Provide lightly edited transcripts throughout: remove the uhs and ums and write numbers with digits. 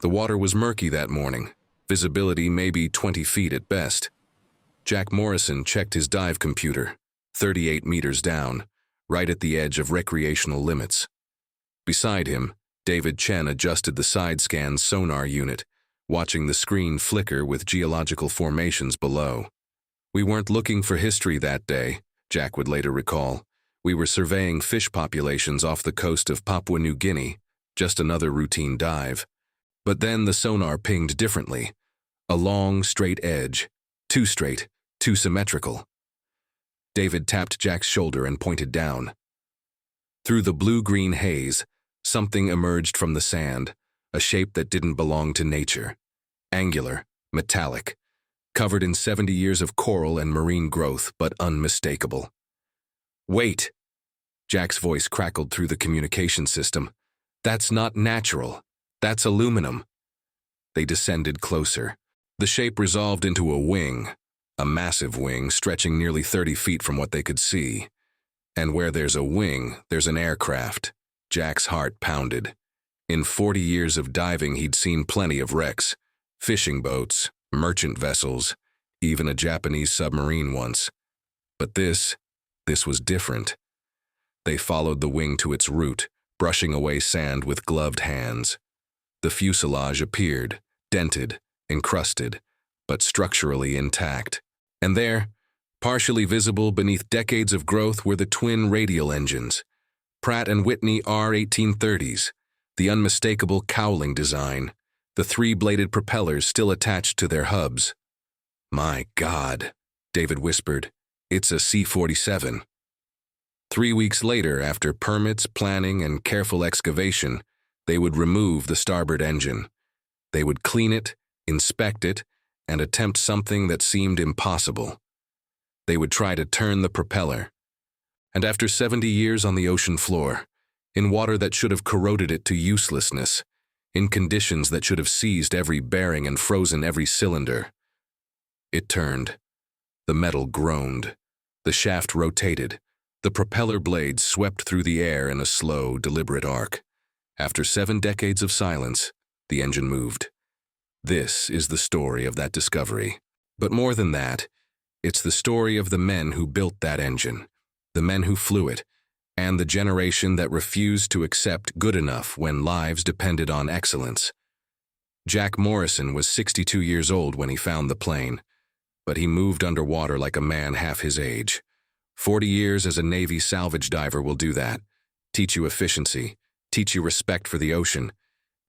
The water was murky that morning, visibility maybe 20 feet at best. Jack Morrison checked his dive computer, 38 meters down, right at the edge of recreational limits. Beside him, Chen adjusted the side-scan sonar unit, watching the screen flicker with geological formations below. "We weren't looking for history that day," Jack would later recall. "We were surveying fish populations off the coast of Papua New Guinea, just another routine dive." But then the sonar pinged differently. A long, straight edge. Too straight, too symmetrical. David tapped Jack's shoulder and pointed down. Through the blue-green haze, something emerged from the sand, a shape that didn't belong to nature. Angular, metallic, covered in 70 years of coral and marine growth, but unmistakable. "Wait!" Jack's voice crackled through the communication system. "That's not natural. That's aluminum." They descended closer. The shape resolved into a wing, a massive wing stretching nearly 30 feet from what they could see. And where there's a wing, there's an aircraft. Jack's heart pounded. In 40 years of diving, he'd seen plenty of wrecks. Fishing boats, merchant vessels, even a Japanese submarine once. But this was different. They followed the wing to its route, brushing away sand with gloved hands. The fuselage appeared, dented, encrusted, but structurally intact. And there, partially visible beneath decades of growth, were the twin radial engines. Pratt & Whitney R1830s, the unmistakable cowling design, the three-bladed propellers still attached to their hubs. "My God," David whispered, "it's a C-47. 3 weeks later, after permits, planning, and careful excavation, they would remove the starboard engine. They would clean it, inspect it, and attempt something that seemed impossible. They would try to turn the propeller. And after 70 years on the ocean floor, in water that should have corroded it to uselessness, in conditions that should have seized every bearing and frozen every cylinder, it turned. The metal groaned. The shaft rotated. The propeller blades swept through the air in a slow, deliberate arc. After 7 decades of silence, the engine moved. This is the story of that discovery. But more than that, it's the story of the men who built that engine, the men who flew it, and the generation that refused to accept good enough when lives depended on excellence. Jack Morrison was 62 years old when he found the plane, but he moved underwater like a man half his age. 40 years as a Navy salvage diver will do that. Teach you efficiency, teach you respect for the ocean,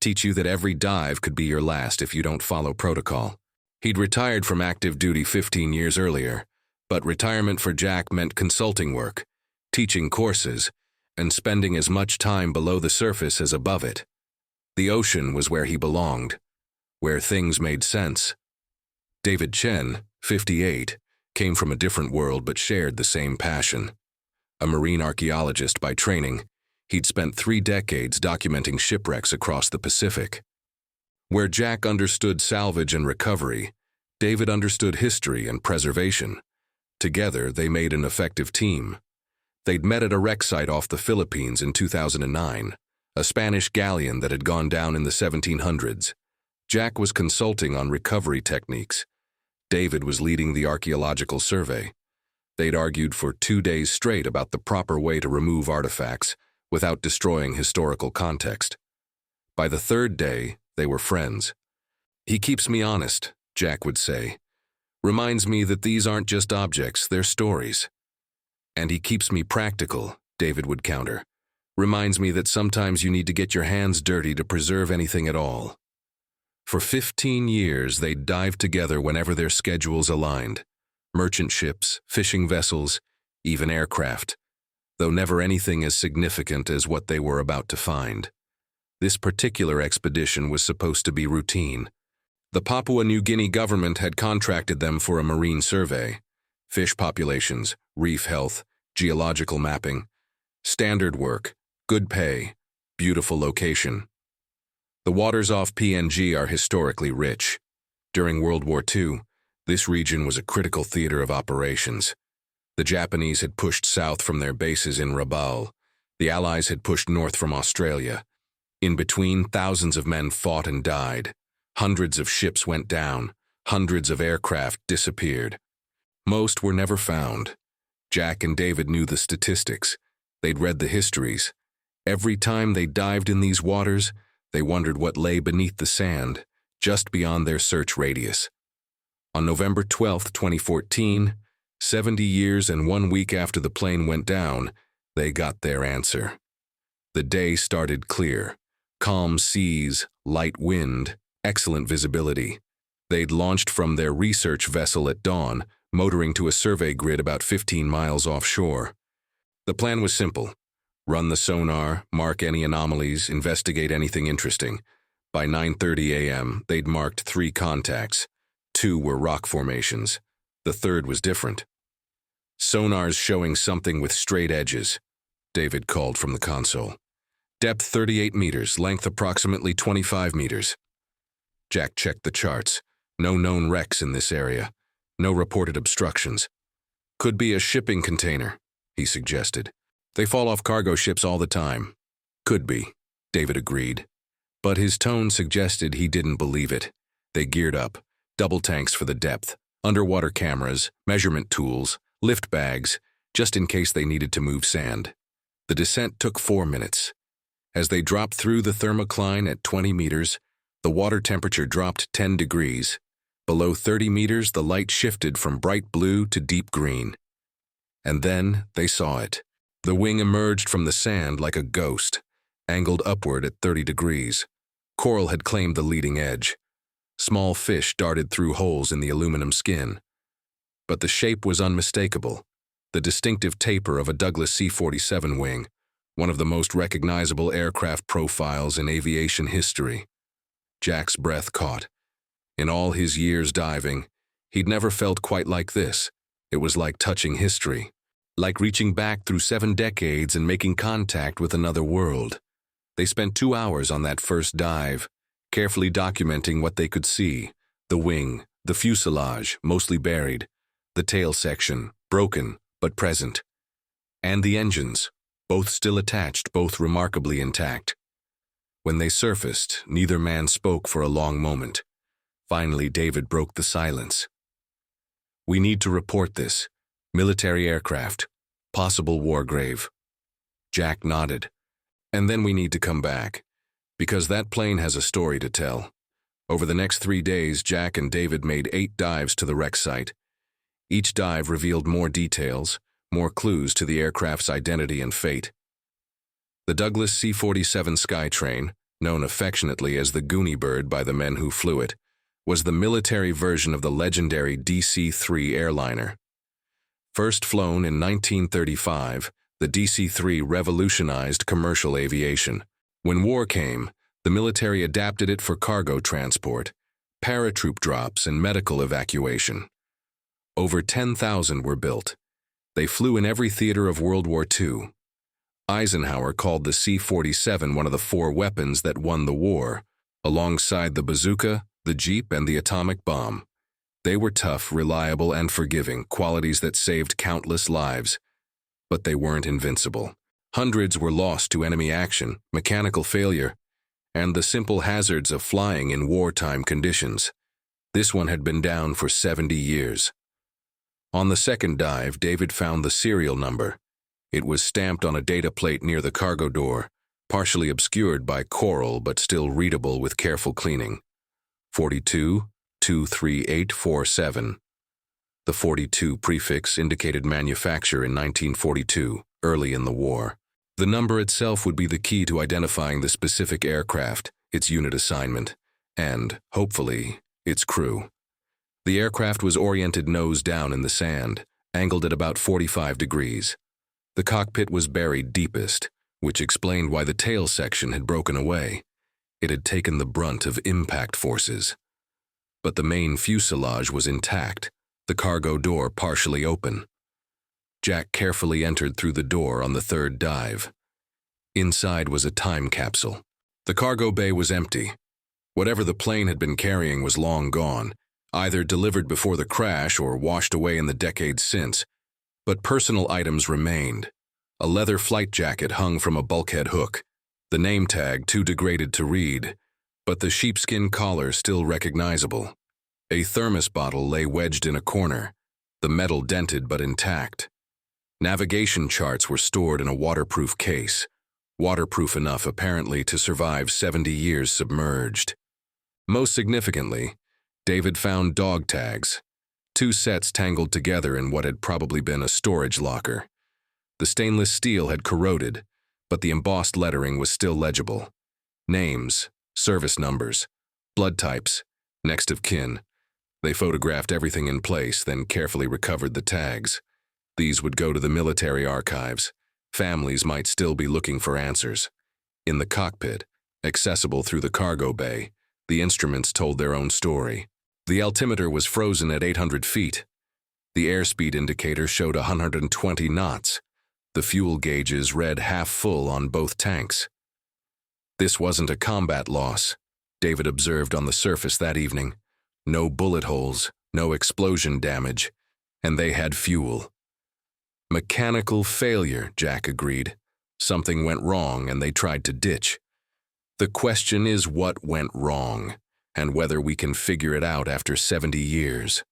teach you that every dive could be your last if you don't follow protocol. He'd retired from active duty 15 years earlier, but retirement for Jack meant consulting work, teaching courses, and spending as much time below the surface as above it. The ocean was where he belonged, where things made sense. Chen, 58, came from a different world but shared the same passion. A marine archaeologist by training, he'd spent 3 decades documenting shipwrecks across the Pacific. Where Jack understood salvage and recovery, David understood history and preservation. Together, they made an effective team. They'd met at a wreck site off the Philippines in 2009, a Spanish galleon that had gone down in the 1700s. Jack was consulting on recovery techniques. David was leading the archaeological survey. They'd argued for 2 days straight about the proper way to remove artifacts without destroying historical context. By the 3rd day, they were friends. "He keeps me honest," Jack would say. "Reminds me that these aren't just objects, they're stories." "And he keeps me practical," David would counter. "Reminds me that sometimes you need to get your hands dirty to preserve anything at all." For 15 years, they'd dive together whenever their schedules aligned. Merchant ships, fishing vessels, even aircraft, though never anything as significant as what they were about to find. This particular expedition was supposed to be routine. The Papua New Guinea government had contracted them for a marine survey. Fish populations, reef health, geological mapping. Standard work, good pay, beautiful location. The waters off PNG are historically rich. During World War II, this region was a critical theater of operations. The Japanese had pushed south from their bases in Rabaul. The Allies had pushed north from Australia. In between, thousands of men fought and died. Hundreds of ships went down. Hundreds of aircraft disappeared. Most were never found. Jack and David knew the statistics. They'd read the histories. Every time they dived in these waters, they wondered what lay beneath the sand, just beyond their search radius. On November 12, 2014, 70 years and 1 week after the plane went down, they got their answer. The day started clear. Calm seas, light wind, excellent visibility. They'd launched from their research vessel at dawn, motoring to a survey grid about 15 miles offshore. The plan was simple. Run the sonar, mark any anomalies, investigate anything interesting. By 9:30 a.m., they'd marked 3 contacts. 2 were rock formations. The third was different. "Sonar's showing something with straight edges," David called from the console. "Depth 38 meters, length approximately 25 meters. Jack checked the charts. No known wrecks in this area. No reported obstructions. "Could be a shipping container," he suggested. "They fall off cargo ships all the time." "Could be," David agreed. But his tone suggested he didn't believe it. They geared up. Double tanks for the depth, underwater cameras, measurement tools, lift bags, just in case they needed to move sand. The descent took 4 minutes. As they dropped through the thermocline at 20 meters, the water temperature dropped 10 degrees. Below 30 meters, the light shifted from bright blue to deep green. And then they saw it. The wing emerged from the sand like a ghost, angled upward at 30 degrees. Coral had claimed the leading edge. Small fish darted through holes in the aluminum skin. But the shape was unmistakable, the distinctive taper of a Douglas C-47 wing, one of the most recognizable aircraft profiles in aviation history. Jack's breath caught. In all his years diving, he'd never felt quite like this. It was like touching history, like reaching back through 7 decades and making contact with another world. They spent 2 hours on that first dive, carefully documenting what they could see: the wing, the fuselage, mostly buried, the tail section, broken but present, and the engines, both still attached, both remarkably intact. When they surfaced, neither man spoke for a long moment. Finally, David broke the silence. "We need to report this. Military aircraft. Possible war grave." Jack nodded. "And then we need to come back, because that plane has a story to tell." Over the next 3 days, Jack and David made 8 dives to the wreck site. Each dive revealed more details, more clues to the aircraft's identity and fate. The Douglas C-47 Skytrain, known affectionately as the Goonie Bird by the men who flew it, was the military version of the legendary DC-3 airliner. First flown in 1935, the DC-3 revolutionized commercial aviation. When war came, the military adapted it for cargo transport, paratroop drops, and medical evacuation. Over 10,000 were built. They flew in every theater of World War II. Eisenhower called the C-47 one of the 4 weapons that won the war, alongside the bazooka, the Jeep, and the atomic bomb. They were tough, reliable, and forgiving, qualities that saved countless lives. But they weren't invincible. Hundreds were lost to enemy action, mechanical failure, and the simple hazards of flying in wartime conditions. This one had been down for 70 years. On the second dive, David found the serial number. It was stamped on a data plate near the cargo door, partially obscured by coral but still readable with careful cleaning. 42-23847. The 42 prefix indicated manufacture in 1942, early in the war. The number itself would be the key to identifying the specific aircraft, its unit assignment, and, hopefully, its crew. The aircraft was oriented nose down in the sand, angled at about 45 degrees. The cockpit was buried deepest, which explained why the tail section had broken away. It had taken the brunt of impact forces. But the main fuselage was intact, the cargo door partially open. Jack carefully entered through the door on the third dive. Inside was a time capsule. The cargo bay was empty. Whatever the plane had been carrying was long gone, either delivered before the crash or washed away in the decades since. But personal items remained. A leather flight jacket hung from a bulkhead hook. The name tag too degraded to read, but the sheepskin collar still recognizable. A thermos bottle lay wedged in a corner, the metal dented but intact. Navigation charts were stored in a waterproof case, waterproof enough apparently to survive 70 years submerged. Most significantly, David found dog tags, 2 sets tangled together in what had probably been a storage locker. The stainless steel had corroded, but the embossed lettering was still legible. Names, service numbers, blood types, next of kin. They photographed everything in place, then carefully recovered the tags. These would go to the military archives. Families might still be looking for answers. In the cockpit, accessible through the cargo bay, the instruments told their own story. The altimeter was frozen at 800 feet. The airspeed indicator showed 120 knots. The fuel gauges read half full on both tanks. This wasn't a combat loss, David observed on the surface that evening. No bullet holes, no explosion damage, and they had fuel. Mechanical failure, Jack agreed. Something went wrong and they tried to ditch. The question is what went wrong, and whether we can figure it out after 70 years.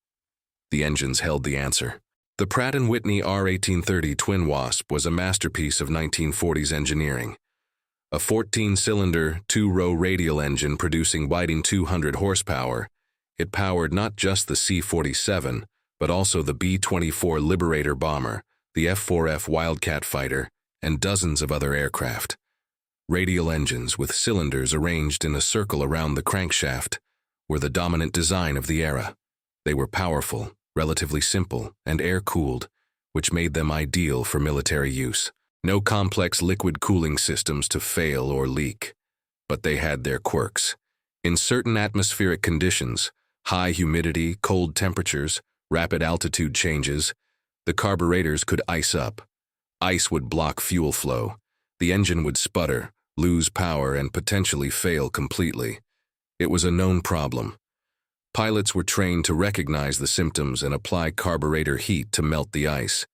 The engines held the answer. The Pratt & Whitney R1830 Twin Wasp was a masterpiece of 1940s engineering. A 14-cylinder, 2-row radial engine producing whopping 200 horsepower, it powered not just the C-47, but also the B-24 Liberator bomber, the F-4F Wildcat fighter, and dozens of other aircraft. Radial engines with cylinders arranged in a circle around the crankshaft were the dominant design of the era. They were powerful, relatively simple, and air-cooled, which made them ideal for military use. No complex liquid cooling systems to fail or leak. But they had their quirks. In certain atmospheric conditions, high humidity, cold temperatures, rapid altitude changes, the carburetors could ice up. Ice would block fuel flow. The engine would sputter, lose power, and potentially fail completely. It was a known problem. Pilots were trained to recognize the symptoms and apply carburetor heat to melt the ice.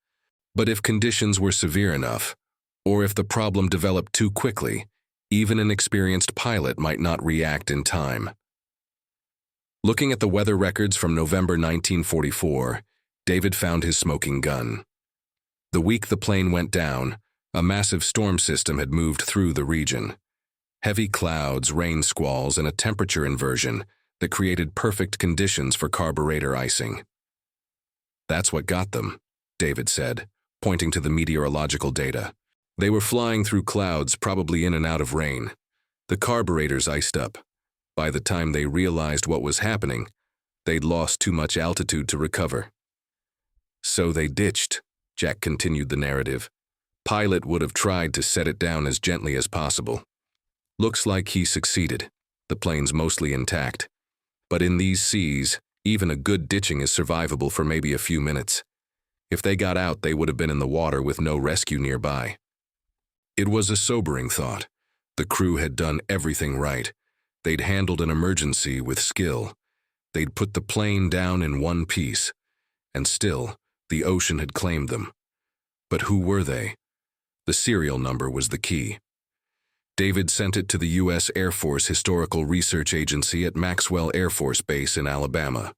But if conditions were severe enough, or if the problem developed too quickly, even an experienced pilot might not react in time. Looking at the weather records from November 1944, David found his smoking gun. The week the plane went down, a massive storm system had moved through the region. Heavy clouds, rain squalls, and a temperature inversion that created perfect conditions for carburetor icing. That's what got them, David said, pointing to the meteorological data. They were flying through clouds, probably in and out of rain. The carburetors iced up. By the time they realized what was happening, they'd lost too much altitude to recover. So they ditched, Jack continued the narrative. Pilot would have tried to set it down as gently as possible. Looks like he succeeded. The plane's mostly intact. But in these seas, even a good ditching is survivable for maybe a few minutes. If they got out, they would have been in the water with no rescue nearby. It was a sobering thought. The crew had done everything right. They'd handled an emergency with skill. They'd put the plane down in one piece. And still, the ocean had claimed them. But who were they? The serial number was the key. David sent it to the U.S. Air Force Historical Research Agency at Maxwell Air Force Base in Alabama.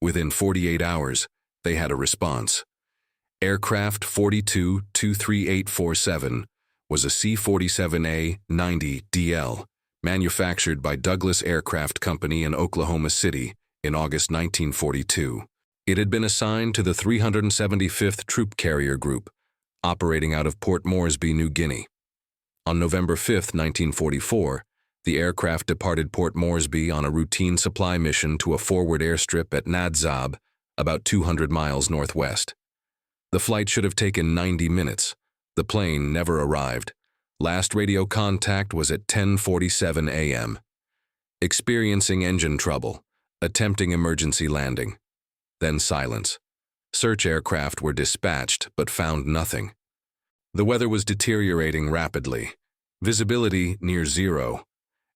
Within 48 hours, they had a response. Aircraft 42-23847 was a C-47A-90DL, manufactured by Douglas Aircraft Company in Oklahoma City in August 1942. It had been assigned to the 375th Troop Carrier Group, operating out of Port Moresby, New Guinea. On November 5, 1944, the aircraft departed Port Moresby on a routine supply mission to a forward airstrip at Nadzab, about 200 miles northwest. The flight should have taken 90 minutes. The plane never arrived. Last radio contact was at 10:47 a.m. Experiencing engine trouble, attempting emergency landing. Then silence. Search aircraft were dispatched but found nothing. The weather was deteriorating rapidly. Visibility near zero.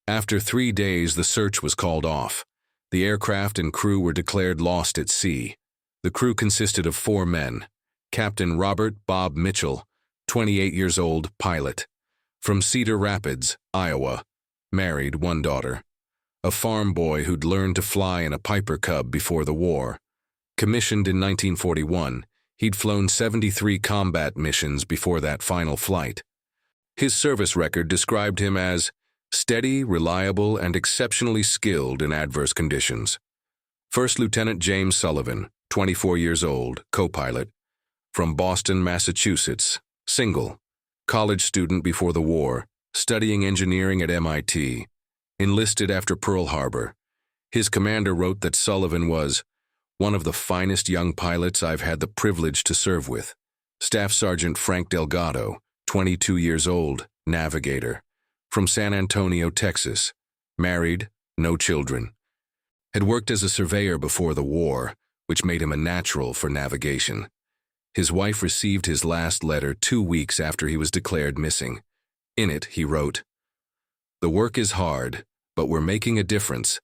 After 3 days, the search was called off. The aircraft and crew were declared lost at sea. The crew consisted of 4 men. Captain Robert Bob Mitchell, 28 years old, pilot. From Cedar Rapids, Iowa, married, one daughter. A farm boy who'd learned to fly in a Piper Cub before the war. Commissioned in 1941, he'd flown 73 combat missions before that final flight. His service record described him as steady, reliable, and exceptionally skilled in adverse conditions. First Lieutenant James Sullivan, 24 years old, co-pilot, from Boston, Massachusetts, single, college student before the war, studying engineering at MIT, enlisted after Pearl Harbor. His commander wrote that Sullivan was one of the finest young pilots I've had the privilege to serve with. Staff Sergeant Frank Delgado, 22 years old, navigator, from San Antonio, Texas, married, no children. Had worked as a surveyor before the war, which made him a natural for navigation. His wife received his last letter 2 weeks after he was declared missing. In it, he wrote, "The work is hard, but we're making a difference.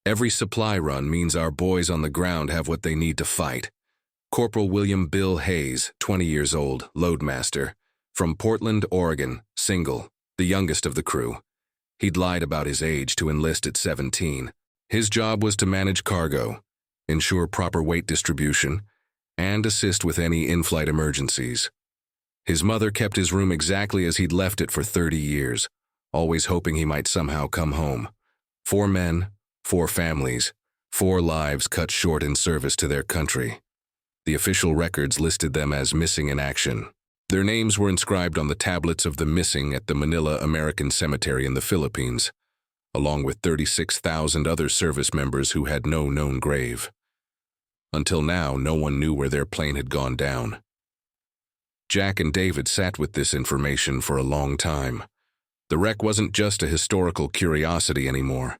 Every supply run means our boys on the ground have what they need to fight." Corporal William Bill Hayes, 20 years old, loadmaster, from Portland, Oregon, single, the youngest of the crew. He'd lied about his age to enlist at 17. His job was to manage cargo, ensure proper weight distribution, and assist with any in-flight emergencies. His mother kept his room exactly as he'd left it for 30 years, always hoping he might somehow come home. 4 men, 4 families, 4 lives cut short in service to their country. The official records listed them as missing in action. Their names were inscribed on the tablets of the missing at the Manila American Cemetery in the Philippines, along with 36,000 other service members who had no known grave. Until now, no one knew where their plane had gone down. Jack and David sat with this information for a long time. The wreck wasn't just a historical curiosity anymore.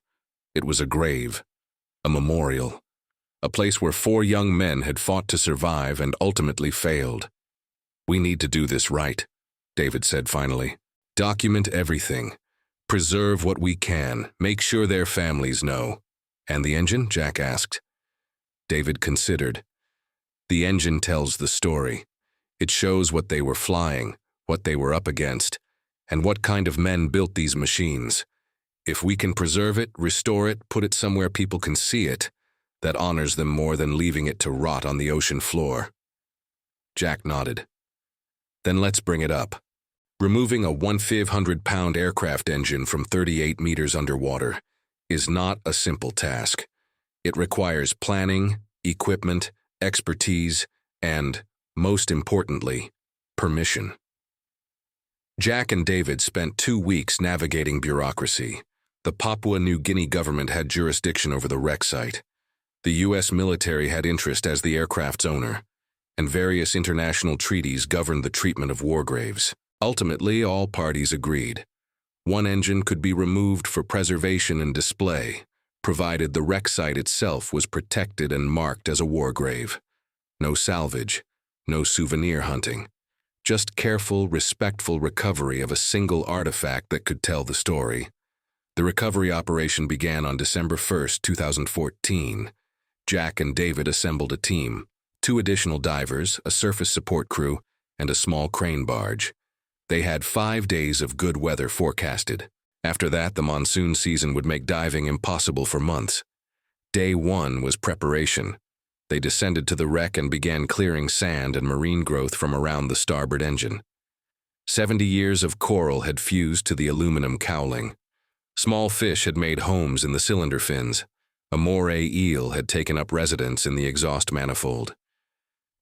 It was a grave, a memorial, a place where 4 young men had fought to survive and ultimately failed. "We need to do this right," David said finally. "Document everything. Preserve what we can. Make sure their families know." "And the engine?" Jack asked. David considered. "The engine tells the story. It shows what they were flying, what they were up against, and what kind of men built these machines. If we can preserve it, restore it, put it somewhere people can see it, that honors them more than leaving it to rot on the ocean floor." Jack nodded. "Then let's bring it up. Removing a 1,500-pound aircraft engine from 38 meters underwater is not a simple task. It requires planning, equipment, expertise, and, most importantly, permission." Jack and David spent 2 weeks navigating bureaucracy. The Papua New Guinea government had jurisdiction over the wreck site. The U.S. military had interest as the aircraft's owner, and various international treaties governed the treatment of war graves. Ultimately, all parties agreed. One engine could be removed for preservation and display, provided the wreck site itself was protected and marked as a war grave. No salvage, no souvenir hunting. Just careful, respectful recovery of a single artifact that could tell the story. The recovery operation began on December 1, 2014. Jack and David assembled a team, 2 additional divers, a surface support crew, and a small crane barge. They had 5 days of good weather forecasted. After that, the monsoon season would make diving impossible for months. Day 1 was preparation. They descended to the wreck and began clearing sand and marine growth from around the starboard engine. 70 years of coral had fused to the aluminum cowling. Small fish had made homes in the cylinder fins. A moray eel had taken up residence in the exhaust manifold.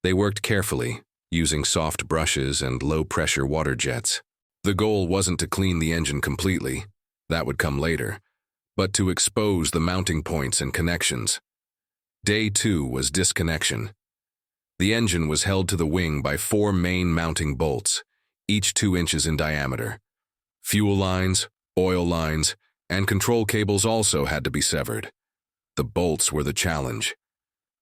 They worked carefully, using soft brushes and low-pressure water jets. The goal wasn't to clean the engine completely, that would come later, but to expose the mounting points and connections. Day 2 was disconnection. The engine was held to the wing by 4 main mounting bolts, each 2 inches in diameter. Fuel lines, oil lines, and control cables also had to be severed. The bolts were the challenge.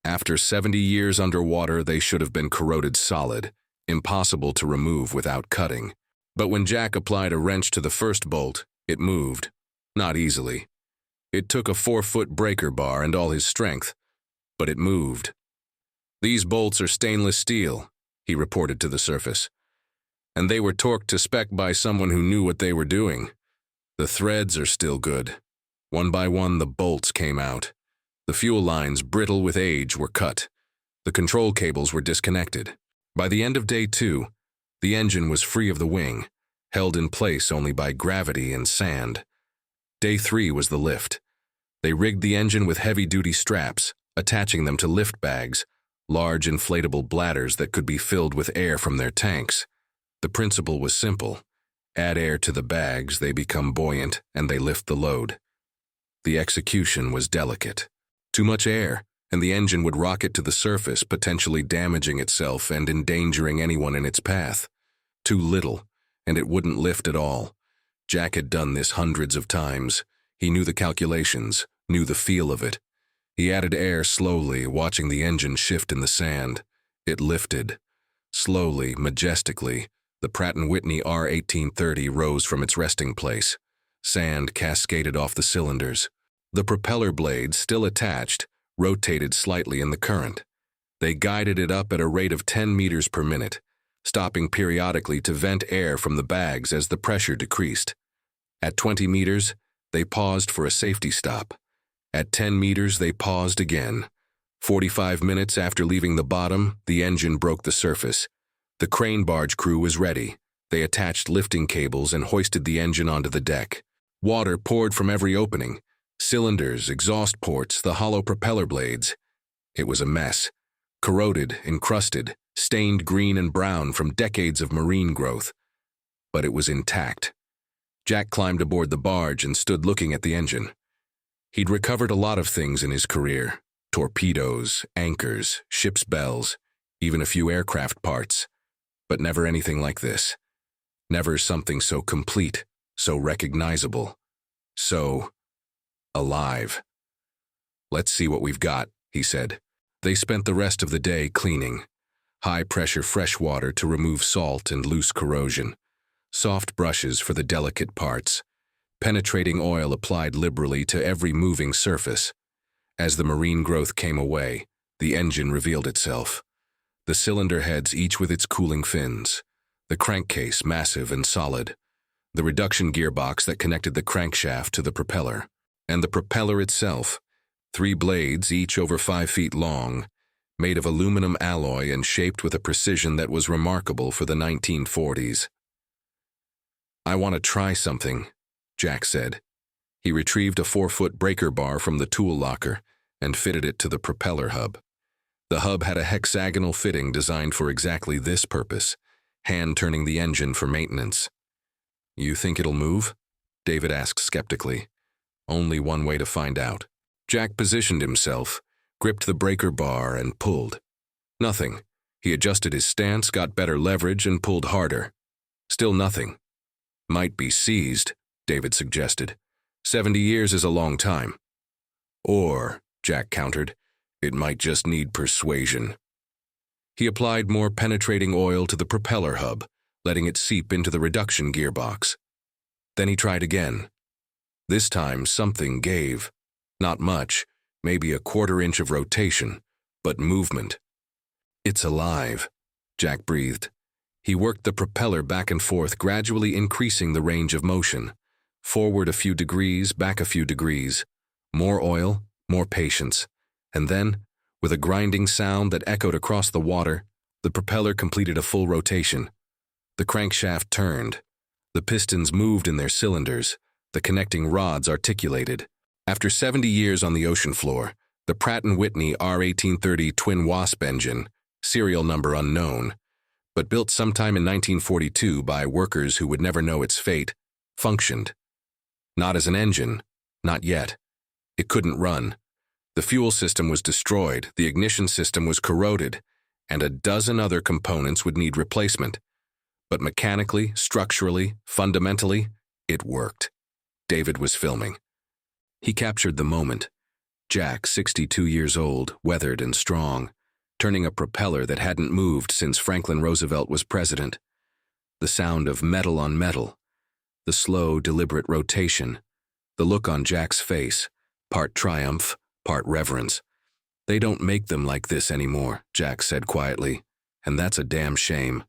After 70 years underwater, they should have been corroded solid, impossible to remove without cutting. But when Jack applied a wrench to the first bolt, it moved. Not easily. It took a 4-foot breaker bar and all his strength, but it moved. "These bolts are stainless steel," he reported to the surface. And they were torqued to spec by someone who knew what they were doing. The threads are still good. One by one, the bolts came out. The fuel lines, brittle with age, were cut. The control cables were disconnected. By the end of day 2, the engine was free of the wing, held in place only by gravity and sand. Day 3 was the lift. They rigged the engine with heavy-duty straps, attaching them to lift bags, large inflatable bladders that could be filled with air from their tanks. The principle was simple. Add air to the bags, they become buoyant, and they lift the load. The execution was delicate. Too much air, and the engine would rocket to the surface, potentially damaging itself and endangering anyone in its path. Too little, and it wouldn't lift at all. Jack had done this hundreds of times. He knew the calculations, knew the feel of it. He added air slowly, watching the engine shift in the sand. It lifted. Slowly, majestically, the Pratt & Whitney R1830 rose from its resting place. Sand cascaded off the cylinders. The propeller blades, still attached, rotated slightly in the current. They guided it up at a rate of 10 meters per minute, stopping periodically to vent air from the bags as the pressure decreased. At 20 meters, they paused for a safety stop. At 10 meters, they paused again. 45 minutes after leaving the bottom, the engine broke the surface. The crane barge crew was ready. They attached lifting cables and hoisted the engine onto the deck. Water poured from every opening. Cylinders, exhaust ports, the hollow propeller blades. It was a mess. Corroded, encrusted, stained green and brown from decades of marine growth. But it was intact. Jack climbed aboard the barge and stood looking at the engine. He'd recovered a lot of things in his career. Torpedoes, anchors, ship's bells, even a few aircraft parts. But never anything like this. Never something so complete, so recognizable, so alive. "Let's see what we've got," he said. They spent the rest of the day cleaning. High-pressure fresh water to remove salt and loose corrosion. Soft brushes for the delicate parts. Penetrating oil applied liberally to every moving surface. As the marine growth came away, the engine revealed itself. The cylinder heads, each with its cooling fins. The crankcase, massive and solid. The reduction gearbox that connected the crankshaft to the propeller. And the propeller itself. 3 blades, each over 5 feet long, made of aluminum alloy and shaped with a precision that was remarkable for the 1940s. "I want to try something," Jack said. He retrieved a 4-foot breaker bar from the tool locker and fitted it to the propeller hub. The hub had a hexagonal fitting designed for exactly this purpose, hand-turning the engine for maintenance. "You think it'll move?" David asked skeptically. Only one way to find out. Jack positioned himself, gripped the breaker bar, and pulled. Nothing. He adjusted his stance, got better leverage, and pulled harder. Still nothing. "Might be seized," David suggested. 70 years is a long time. "Or," Jack countered, "it might just need persuasion." He applied more penetrating oil to the propeller hub, letting it seep into the reduction gearbox. Then he tried again. This time, something gave. Not much, maybe a 1/4 inch of rotation, but movement. "It's alive," Jack breathed. He worked the propeller back and forth, gradually increasing the range of motion. Forward a few degrees, back a few degrees. More oil, more patience. And then, with a grinding sound that echoed across the water, the propeller completed a full rotation. The crankshaft turned. The pistons moved in their cylinders. The connecting rods articulated. After 70 years on the ocean floor, the Pratt & Whitney R1830 Twin Wasp engine, serial number unknown, but built sometime in 1942 by workers who would never know its fate, functioned. Not as an engine, not yet. It couldn't run. The fuel system was destroyed, the ignition system was corroded, and a dozen other components would need replacement. But mechanically, structurally, fundamentally, it worked. David was filming. He captured the moment. Jack, 62 years old, weathered and strong, turning a propeller that hadn't moved since Franklin Roosevelt was president. The sound of metal on metal. The slow, deliberate rotation. The look on Jack's face, part triumph, part reverence. "They don't make them like this anymore," Jack said quietly, "and that's a damn shame."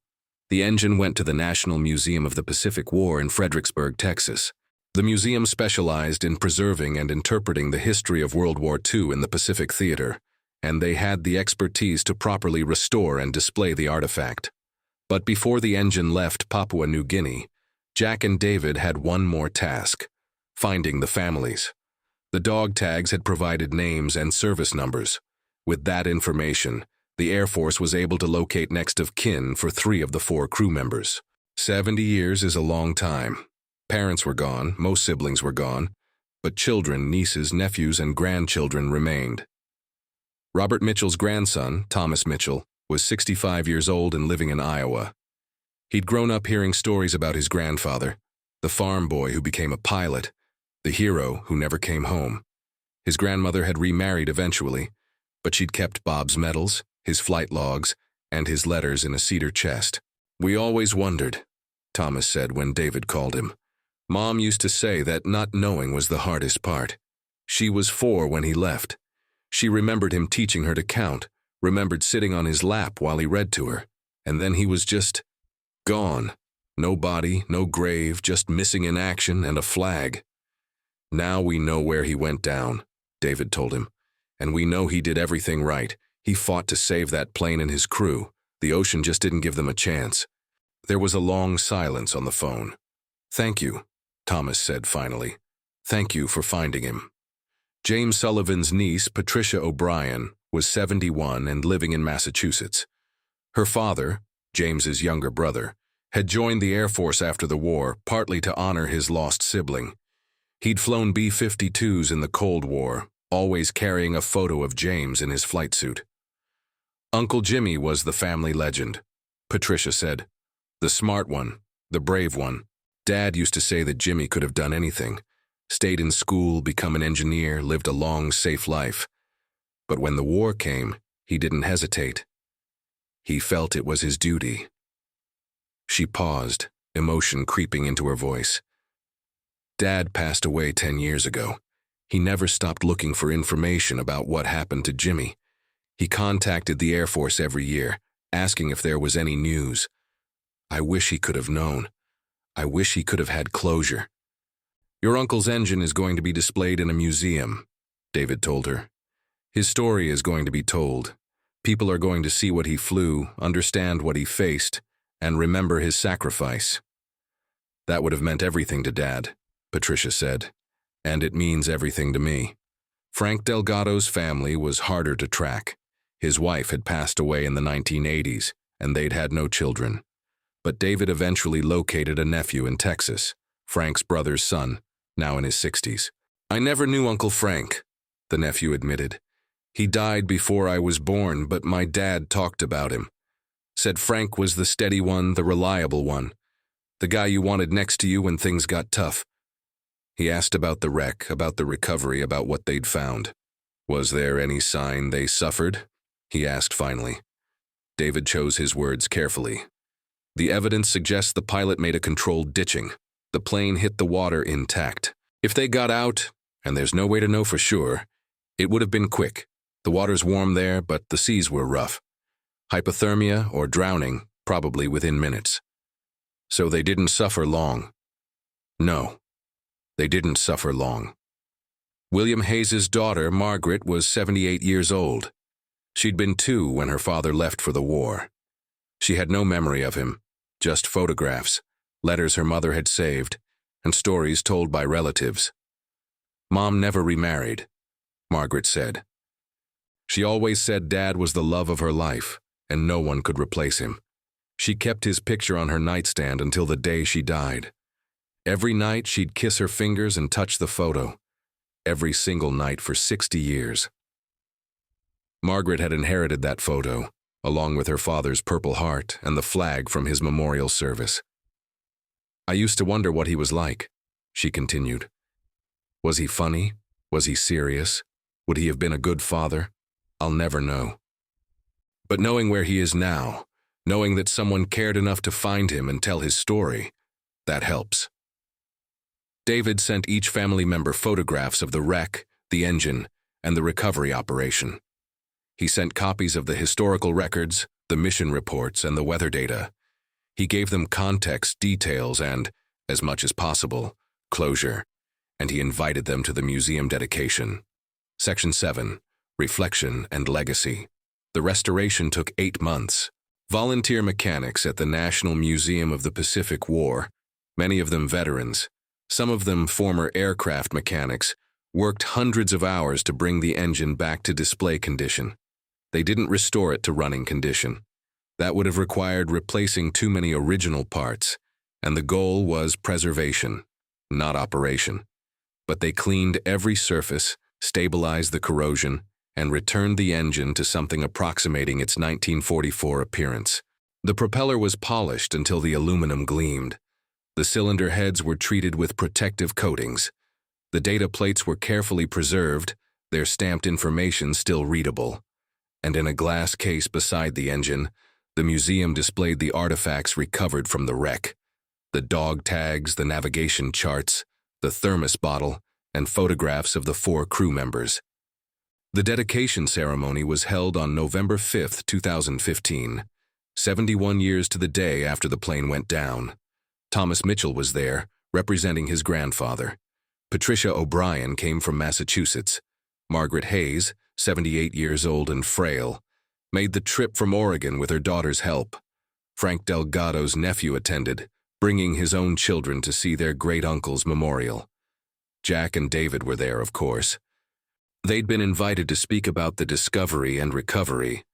The engine went to the National Museum of the Pacific War in Fredericksburg, Texas. The museum specialized in preserving and interpreting the history of World War II in the Pacific Theater, and they had the expertise to properly restore and display the artifact. But before the engine left Papua New Guinea, Jack and David had one more task: finding the families. The dog tags had provided names and service numbers. With that information, the Air Force was able to locate next of kin for 3 of the 4 crew members. 70 years is a long time. Parents were gone, most siblings were gone, but children, nieces, nephews, and grandchildren remained. Robert Mitchell's grandson, Thomas Mitchell, was 65 years old and living in Iowa. He'd grown up hearing stories about his grandfather, the farm boy who became a pilot, the hero who never came home. His grandmother had remarried eventually, but she'd kept Bob's medals, his flight logs, and his letters in a cedar chest. "We always wondered," Thomas said when David called him. "Mom used to say that not knowing was the hardest part. She was 4 when he left. She remembered him teaching her to count, remembered sitting on his lap while he read to her, and then he was just gone. No body, no grave, just missing in action and a flag. Now we know where he went down," David told him, "and we know he did everything right. He fought to save that plane and his crew. The ocean just didn't give them a chance." There was a long silence on the phone. "Thank you," Thomas said finally. "Thank you for finding him." James Sullivan's niece, Patricia O'Brien, was 71 and living in Massachusetts. Her father, James's younger brother, had joined the Air Force after the war, partly to honor his lost sibling. He'd flown B-52s in the Cold War, always carrying a photo of James in his flight suit. Uncle Jimmy was the family legend, Patricia said. The smart one, the brave one. Dad used to say that Jimmy could have done anything. Stayed in school, become an engineer, lived a long, safe life. But when the war came, he didn't hesitate. He felt it was his duty. She paused, emotion creeping into her voice. Dad passed away 10 years ago. He never stopped looking for information about what happened to Jimmy. He contacted the Air Force every year, asking if there was any news. I wish he could have known. I wish he could have had closure. Your uncle's engine is going to be displayed in a museum, David told her. His story is going to be told. People are going to see what he flew, understand what he faced, and remember his sacrifice. That would have meant everything to Dad, Patricia said, and it means everything to me. Frank Delgado's family was harder to track. His wife had passed away in the 1980s, and they'd had no children. But David eventually located a nephew in Texas, Frank's brother's son, now in his 60s. I never knew Uncle Frank, the nephew admitted. He died before I was born, but my dad talked about him. Said Frank was the steady one, the reliable one. The guy you wanted next to you when things got tough. He asked about the wreck, about the recovery, about what they'd found. Was there any sign they suffered? He asked finally. David chose his words carefully. The evidence suggests the pilot made a controlled ditching. The plane hit the water intact. If they got out, and there's no way to know for sure, it would have been quick. The water's warm there, but the seas were rough. Hypothermia or drowning, probably within minutes. So they didn't suffer long. No, they didn't suffer long. William Hayes's daughter, Margaret, was 78 years old. She'd been 2 when her father left for the war. She had no memory of him, just photographs, letters her mother had saved, and stories told by relatives. Mom never remarried, Margaret said. She always said Dad was the love of her life, and no one could replace him. She kept his picture on her nightstand until the day she died. Every night she'd kiss her fingers and touch the photo. Every single night for 60 years. Margaret had inherited that photo, along with her father's Purple Heart and the flag from his memorial service. I used to wonder what he was like, she continued. Was he funny? Was he serious? Would he have been a good father? I'll never know. But knowing where he is now, knowing that someone cared enough to find him and tell his story, that helps. David sent each family member photographs of the wreck, the engine, and the recovery operation. He sent copies of the historical records, the mission reports, and the weather data. He gave them context, details, and, as much as possible, closure, and he invited them to the museum dedication. Section 7. Reflection and Legacy. The restoration took 8 months. Volunteer mechanics at the National Museum of the Pacific War, many of them veterans, some of them former aircraft mechanics, worked hundreds of hours to bring the engine back to display condition. They didn't restore it to running condition. That would have required replacing too many original parts, and the goal was preservation, not operation. But they cleaned every surface, stabilized the corrosion, and returned the engine to something approximating its 1944 appearance. The propeller was polished until the aluminum gleamed. The cylinder heads were treated with protective coatings. The data plates were carefully preserved, their stamped information still readable. And in a glass case beside the engine, the museum displayed the artifacts recovered from the wreck. The dog tags, the navigation charts, the thermos bottle, and photographs of the 4 crew members. The dedication ceremony was held on November 5, 2015, 71 years to the day after the plane went down. Thomas Mitchell was there, representing his grandfather. Patricia O'Brien came from Massachusetts. Margaret Hayes, 78 years old and frail, made the trip from Oregon with her daughter's help. Frank Delgado's nephew attended, bringing his own children to see their great-uncle's memorial. Jack and David were there, of course. They'd been invited to speak about the discovery and recovery.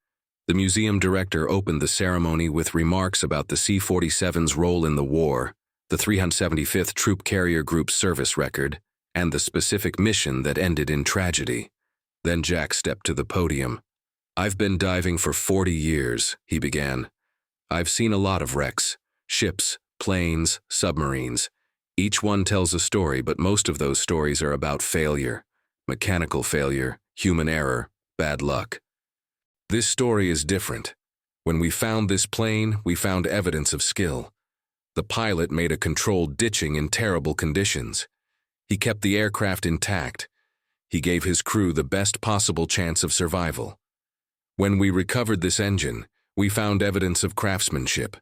The museum director opened the ceremony with remarks about the C-47's role in the war, the 375th Troop Carrier Group's service record, and the specific mission that ended in tragedy. Then Jack stepped to the podium. "I've been diving for 40 years, he began. I've seen a lot of wrecks, ships, planes, submarines. Each one tells a story, but most of those stories are about failure, mechanical failure, human error, bad luck. This story is different. When we found this plane, we found evidence of skill. The pilot made a controlled ditching in terrible conditions. He kept the aircraft intact. He gave his crew the best possible chance of survival. When we recovered this engine, we found evidence of craftsmanship.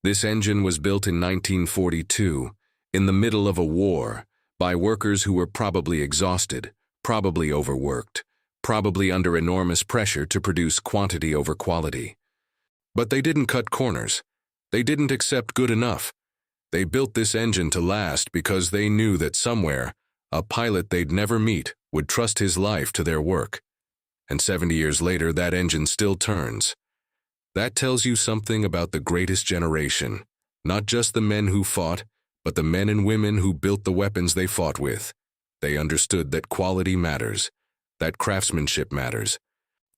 This engine was built in 1942, in the middle of a war, by workers who were probably exhausted, probably overworked, probably under enormous pressure to produce quantity over quality. But they didn't cut corners. They didn't accept good enough. They built this engine to last because they knew that somewhere, a pilot they'd never meet would trust his life to their work. And 70 years later, that engine still turns. That tells you something about the greatest generation, not just the men who fought, but the men and women who built the weapons they fought with. They understood that quality matters, that craftsmanship matters,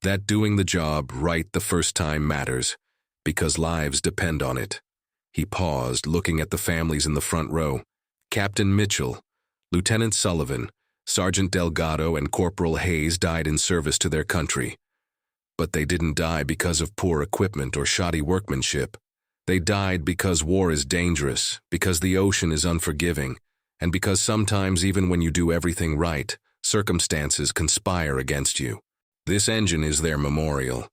that doing the job right the first time matters, because lives depend on it. He paused, looking at the families in the front row. Captain Mitchell, Lieutenant Sullivan, Sergeant Delgado, and Corporal Hayes died in service to their country. But they didn't die because of poor equipment or shoddy workmanship. They died because war is dangerous, because the ocean is unforgiving, and because sometimes even when you do everything right, circumstances conspire against you. This engine is their memorial.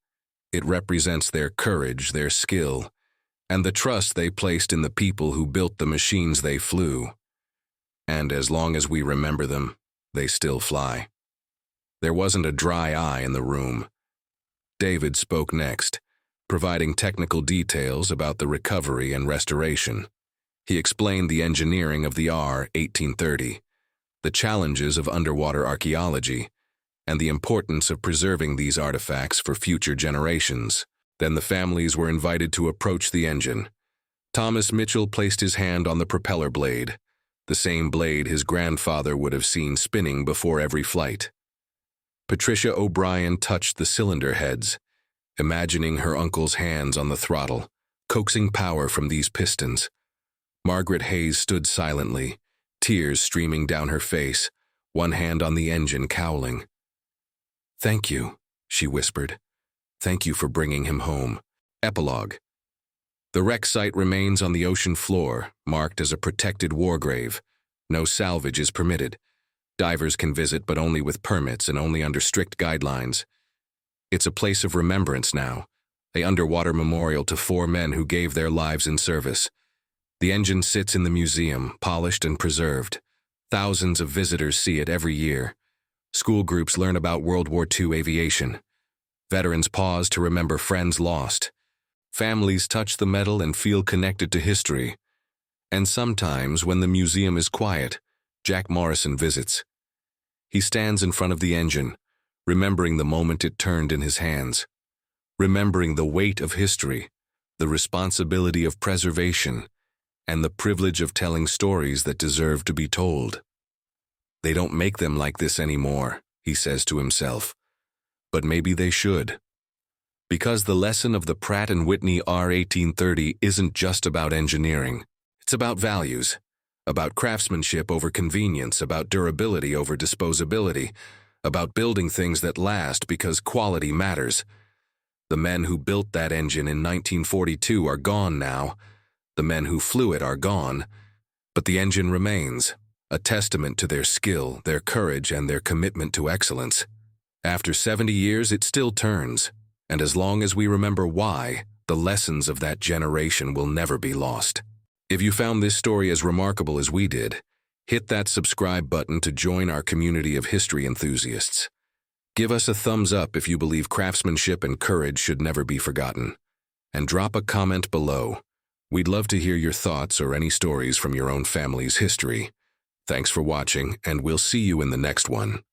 It represents their courage, their skill, and the trust they placed in the people who built the machines they flew. And as long as we remember them, they still fly. There wasn't a dry eye in the room. David spoke next, providing technical details about the recovery and restoration. He explained the engineering of the R-1830, the challenges of underwater archaeology, and the importance of preserving these artifacts for future generations. Then the families were invited to approach the engine. Thomas Mitchell placed his hand on the propeller blade, the same blade his grandfather would have seen spinning before every flight. Patricia O'Brien touched the cylinder heads, imagining her uncle's hands on the throttle, coaxing power from these pistons. Margaret Hayes stood silently, tears streaming down her face, one hand on the engine cowling. "Thank you," she whispered. "Thank you for bringing him home." Epilogue. The wreck site remains on the ocean floor, marked as a protected war grave. No salvage is permitted. Divers can visit, but only with permits and only under strict guidelines. It's a place of remembrance now, an underwater memorial to 4 men who gave their lives in service. The engine sits in the museum, polished and preserved. Thousands of visitors see it every year. School groups learn about World War II aviation. Veterans pause to remember friends lost. Families touch the metal and feel connected to history. And sometimes, when the museum is quiet, Jack Morrison visits. He stands in front of the engine, remembering the moment it turned in his hands, remembering the weight of history, the responsibility of preservation, and the privilege of telling stories that deserve to be told. They don't make them like this anymore, he says to himself. But maybe they should. Because the lesson of the Pratt & Whitney R1830 isn't just about engineering. It's about values, about craftsmanship over convenience, about durability over disposability, about building things that last because quality matters. The men who built that engine in 1942 are gone now. The men who flew it are gone. But the engine remains, a testament to their skill, their courage, and their commitment to excellence. After 70 years, it still turns. And as long as we remember why, the lessons of that generation will never be lost. If you found this story as remarkable as we did, hit that subscribe button to join our community of history enthusiasts. Give us a thumbs up if you believe craftsmanship and courage should never be forgotten. And drop a comment below. We'd love to hear your thoughts or any stories from your own family's history. Thanks for watching, and we'll see you in the next one.